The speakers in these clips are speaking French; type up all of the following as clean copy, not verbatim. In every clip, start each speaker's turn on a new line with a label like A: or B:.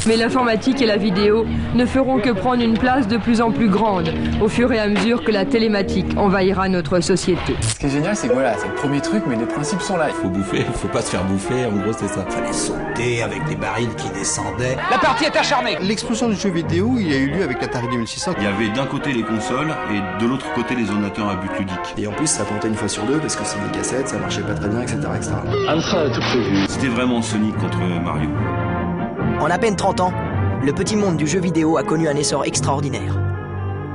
A: Mais l'informatique et la vidéo ne feront que prendre une place de plus en plus grande au fur et à mesure que la télématique envahira notre société.
B: Ce qui est génial, c'est que voilà, c'est le premier truc, mais les principes sont là.
C: Il faut bouffer, il faut pas se faire bouffer, en gros c'est ça.
D: Fallait sauter avec des barils qui descendaient.
B: La partie est acharnée.
E: L'explosion du jeu vidéo, il a eu lieu avec l'Atari 2600.
F: Il y avait d'un côté les consoles et de l'autre côté les ordinateurs à but ludique.
G: Et en plus, ça plantait une fois sur deux parce que c'est des cassettes, ça marchait pas très bien, etc.
F: Alpha a tout prévu. C'était vraiment Sonic contre Mario.
H: En à peine 30 ans, le petit monde du jeu vidéo a connu un essor extraordinaire.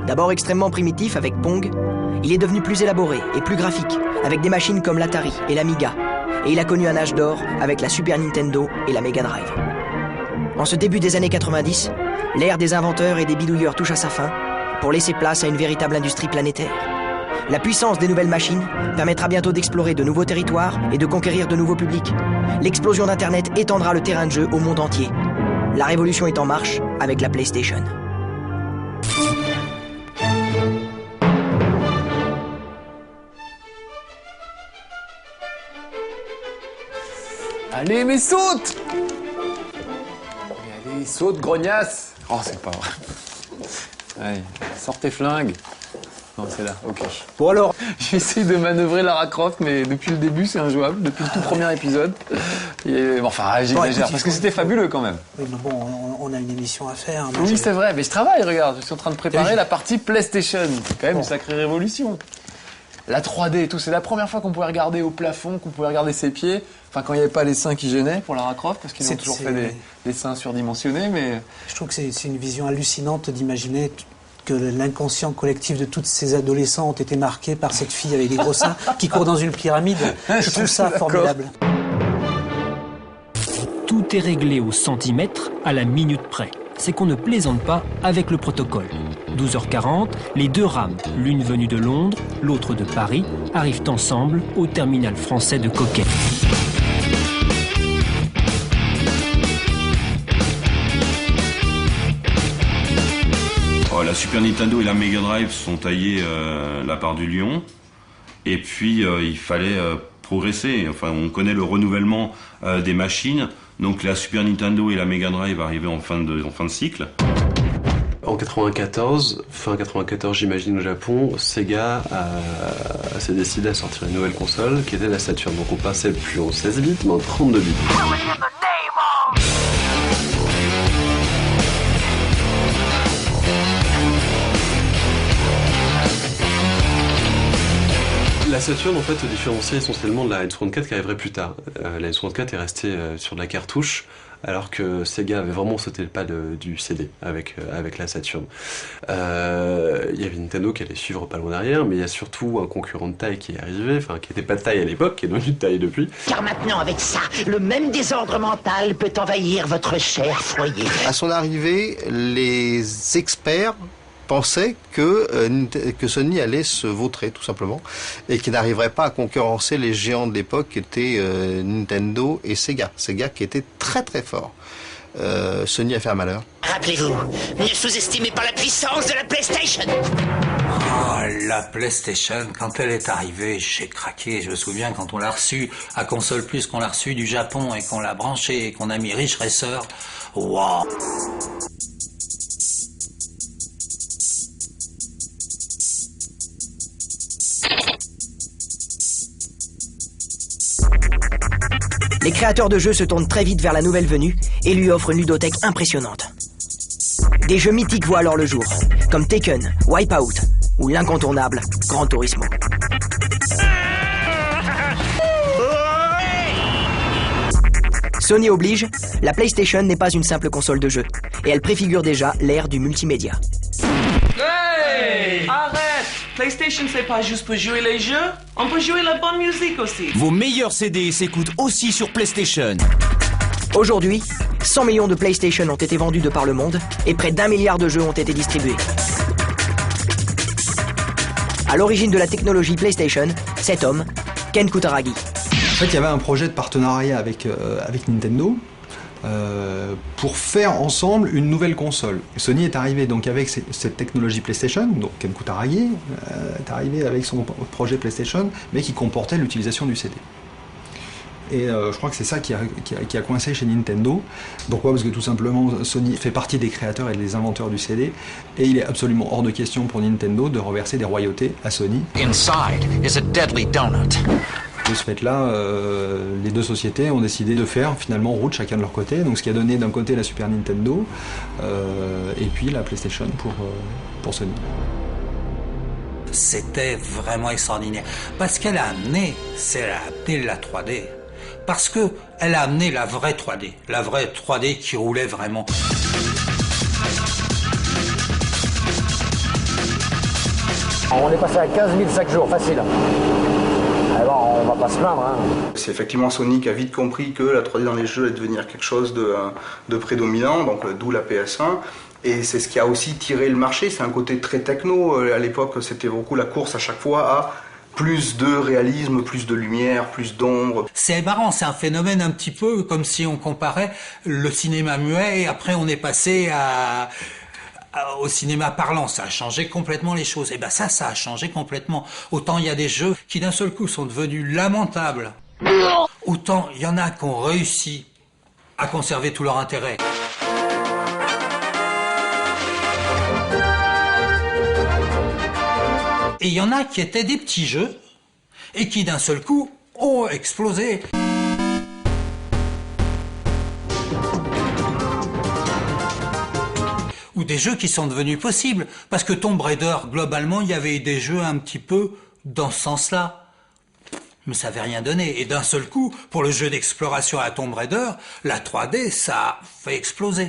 H: D'abord extrêmement primitif avec Pong, il est devenu plus élaboré et plus graphique avec des machines comme l'Atari et l'Amiga. Et il a connu un âge d'or avec la Super Nintendo et la Mega Drive. En ce début des années 90, l'ère des inventeurs et des bidouilleurs touche à sa fin pour laisser place à une véritable industrie planétaire. La puissance des nouvelles machines permettra bientôt d'explorer de nouveaux territoires et de conquérir de nouveaux publics. L'explosion d'Internet étendra le terrain de jeu au monde entier. La révolution est en marche avec la PlayStation.
B: Allez, mais saute! Allez, saute, grognasse! Oh, c'est pas vrai. Allez, sors tes flingues. Non, c'est là, ok. Bon alors, j'essaie de manœuvrer Lara Croft, mais depuis le début, c'est injouable, depuis le tout premier épisode. Et, enfin, j'exagère, parce que c'était fabuleux quand même.
I: Oui, mais bon, on a une émission à faire. Hein,
B: oui, c'est vrai, mais je travaille, regarde, je suis en train de préparer la partie PlayStation. C'est quand même une sacrée révolution. La 3D et tout, c'est la première fois qu'on pouvait regarder au plafond, qu'on pouvait regarder ses pieds. Enfin, quand il n'y avait pas les seins qui gênaient pour Lara Croft, parce qu'ils ont toujours fait des seins surdimensionnés, mais...
I: Je trouve que c'est une vision hallucinante d'imaginer que l'inconscient collectif de tous ces adolescents ont été marqués par cette fille avec des gros seins qui court dans une pyramide. Je trouve ça formidable.
J: Tout est réglé au centimètre, à la minute près. C'est qu'on ne plaisante pas avec le protocole. 12h40, les deux rames, l'une venue de Londres, l'autre de Paris, arrivent ensemble au terminal français de Coquet.
F: La Super Nintendo et la Mega Drive sont taillées la part du lion. Et puis il fallait progresser. Enfin, on connaît le renouvellement des machines. Donc la Super Nintendo et la Mega Drive arrivaient en fin de cycle.
G: En 94, fin 94 j'imagine au Japon, Sega s'est décidé à sortir une nouvelle console qui était la Saturn. Donc on passait plus en 16 bits mais en 32 bits. La Saturn en fait se différenciait essentiellement de la N64 qui arriverait plus tard. La N64 est restée sur de la cartouche alors que Sega avait vraiment sauté le pas du CD avec la Saturn. Il y avait Nintendo qui allait suivre pas loin derrière, mais il y a surtout un concurrent de taille qui est arrivé, enfin qui n'était pas de taille à l'époque, qui est devenu de taille depuis.
K: Car maintenant avec ça, le même désordre mental peut envahir votre cher foyer.
E: À son arrivée, les experts pensaient que Sony allait se vautrer tout simplement et qu'il n'arriverait pas à concurrencer les géants de l'époque qui étaient Nintendo et Sega. Sega qui était très très fort. Sony a fait un malheur.
K: Rappelez-vous, ne sous-estimez pas la puissance de la PlayStation.
D: Oh, la PlayStation, quand elle est arrivée, j'ai craqué. Je me souviens quand on l'a reçue à Console Plus, qu'on l'a reçue du Japon et qu'on l'a branchée et qu'on a mis Ridge Racer. Waouh!
H: Les créateurs de jeux se tournent très vite vers la nouvelle venue et lui offrent une ludothèque impressionnante. Des jeux mythiques voient alors le jour, comme Taken, Wipeout ou l'incontournable Gran Turismo. Sony oblige, la PlayStation n'est pas une simple console de jeu, et elle préfigure déjà l'ère du multimédia.
L: Hey! Arrête! PlayStation, c'est pas juste pour jouer les jeux, on peut jouer la bonne musique aussi.
M: Vos meilleurs CD s'écoutent aussi sur PlayStation.
H: Aujourd'hui, 100 millions de PlayStation ont été vendus de par le monde et près d'1 milliard de jeux ont été distribués. À l'origine de la technologie PlayStation, cet homme, Ken Kutaragi.
N: fait, il y avait un projet de partenariat avec Nintendo pour faire ensemble une nouvelle console. Sony est arrivé donc avec cette technologie PlayStation, donc Ken Kutaragi est arrivé avec son projet PlayStation, mais qui comportait l'utilisation du CD. Et je crois que c'est ça qui a coincé chez Nintendo. Pourquoi? Parce que tout simplement, Sony fait partie des créateurs et des inventeurs du CD, et il est absolument hors de question pour Nintendo de reverser des royautés à Sony.
M: Inside is a deadly donut.
N: De ce fait-là, les deux sociétés ont décidé de faire finalement route chacun de leur côté, donc ce qui a donné d'un côté la Super Nintendo et puis la PlayStation pour Sony.
D: C'était vraiment extraordinaire, parce qu'elle a amené la 3D, parce que elle a amené la vraie 3D qui roulait vraiment.
O: On est passé à 15 000 chaque jour, facile. Alors, on va pas se plaindre. Hein.
P: C'est effectivement Sony qui a vite compris que la 3D dans les jeux allait devenir quelque chose de prédominant, donc d'où la PS1. Et c'est ce qui a aussi tiré le marché, c'est un côté très techno. À l'époque, c'était beaucoup la course à chaque fois à plus de réalisme, plus de lumière, plus d'ombre.
D: C'est marrant, c'est un phénomène un petit peu comme si on comparait le cinéma muet et après on est passé au cinéma parlant. Ça a changé complètement les choses. Et ben ça a changé complètement. Autant il y a des jeux qui d'un seul coup sont devenus lamentables, autant il y en a qui ont réussi à conserver tout leur intérêt. Et il y en a qui étaient des petits jeux et qui d'un seul coup ont explosé. Ou des jeux qui sont devenus possibles. Parce que Tomb Raider, globalement, il y avait des jeux un petit peu dans ce sens-là. Mais ça n'avait rien donné. Et d'un seul coup, pour le jeu d'exploration à Tomb Raider, la 3D, ça a fait exploser.